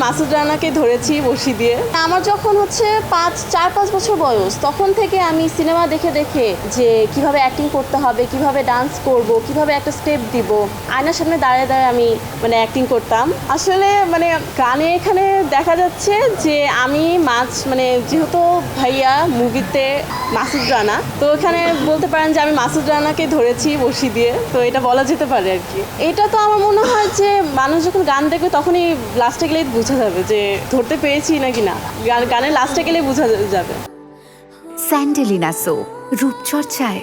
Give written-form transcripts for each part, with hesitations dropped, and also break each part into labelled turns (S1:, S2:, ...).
S1: মাসুদ রানাকে ধরেছি বসি দিয়ে। আমার যখন হচ্ছে 4-5 বছর বয়স, তখন থেকে আমি সিনেমা দেখে দেখে যে কিভাবে অ্যাক্টিং করতে হবে, কিভাবে ডান্স করব, কিভাবে একটা স্টেপ দিব, আয়নার সামনে দাঁড়িয়ে দাঁড়িয়ে আমি অ্যাক্টিং করতাম। আসলে গানে এখানে দেখা যাচ্ছে যে আমি যেহেতু ভাইয়া মুভিতে মাসুদ রানা, তো এখানে বলতে পারেন যে আমি মাসুদ রানাকে ধরেছি বসি দিয়ে, তো এটা বলা যেতে পারে আর কি। এটা তো আমার মনে হয় যে মানুষ যখন গান দেখবে তখনই লাস্টে গেলেই বোঝা যাবে যে ধরতে পেরেছি নাকি না, গানের লাস্টে গেলেই বোঝা যাবে।
S2: স্যান্ডেলিনা সো, রূপচর্চায়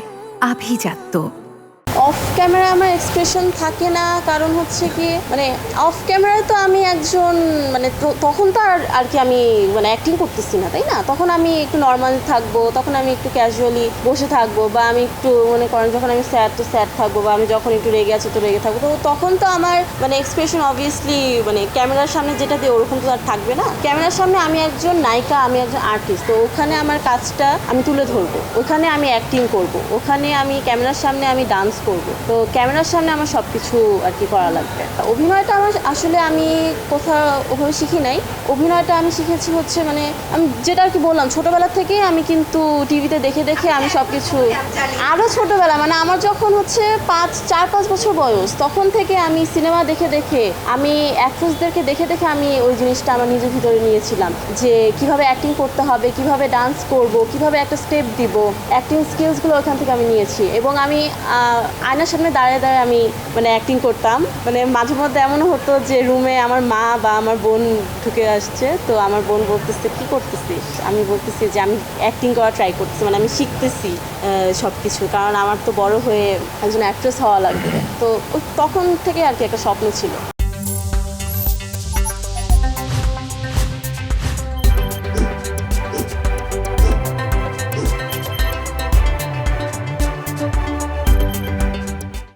S2: আভিজাত্য।
S1: অফ ক্যামেরা আমার এক্সপ্রেশন থাকে না, কারণ হচ্ছে কি অফ ক্যামেরায় তো আমি একজন তখন তো আর কি আমি অ্যাক্টিং করতেছি না, তাই না? তখন আমি একটু নর্মাল থাকবো, তখন আমি একটু ক্যাজুয়ালি বসে থাকবো, বা আমি একটু মনে করেন যখন আমি স্যাড তো স্যাড থাকবো, বা আমি যখন একটু রেগে আছি তো রেগে থাকবো। তো তখন তো আমার এক্সপ্রেশন অবভিয়াসলি ক্যামেরার সামনে যেটা দিয়ে ওরকম তো আর থাকবে না। ক্যামেরার সামনে আমি একজন নায়িকা, আমি একজন আর্টিস্ট, তো ওখানে আমার কাজটা আমি তুলে ধরবো, ওখানে আমি অ্যাক্টিং করব, ওখানে আমি ক্যামেরার সামনে আমি ডান্স করব। তো ক্যামেরার সামনে আমার সব কিছু আর কি করা লাগবে। অভিনয়টা আমার আসলে আমি কোথাও ওভাবে শিখি নাই। অভিনয়টা আমি শিখেছি হচ্ছে আমি যেটা আর কি বললাম, ছোটোবেলা থেকেই আমি কিন্তু টিভিতে দেখে দেখে আমি সব কিছু, আরও ছোটোবেলা আমার যখন হচ্ছে 4-5 বছর বয়স, তখন থেকে আমি সিনেমা দেখে দেখে আমি অ্যাক্ট্রেসদেরকে দেখে দেখে আমি ওই জিনিসটা আমার নিজের ভিতরে নিয়েছিলাম যে কিভাবে অ্যাক্টিং করতে হবে, কিভাবে ডান্স করব, কিভাবে একটা স্টেপ দিব, অ্যাক্টিং স্কিলসগুলো ওখান থেকে আমি নিয়েছি। এবং আমি আয়নার সামনে দাঁড়িয়ে দাঁড়িয়ে আমি অ্যাক্টিং করতাম। মাঝে মধ্যে এমনও হতো যে রুমে আমার মা বা আমার বোন ঢুকে আসছে, তো আমার বোন বলতেছে কী করতেছিস, আমি বলতেছি যে আমি অ্যাক্টিং করা ট্রাই করতেছি, আমি শিখতেছি সব কিছু, কারণ আমার তো বড় হয়ে একজন অ্যাক্ট্রেস হওয়া লাগবে। তো তখন থেকে আর কি একটা স্বপ্ন ছিল।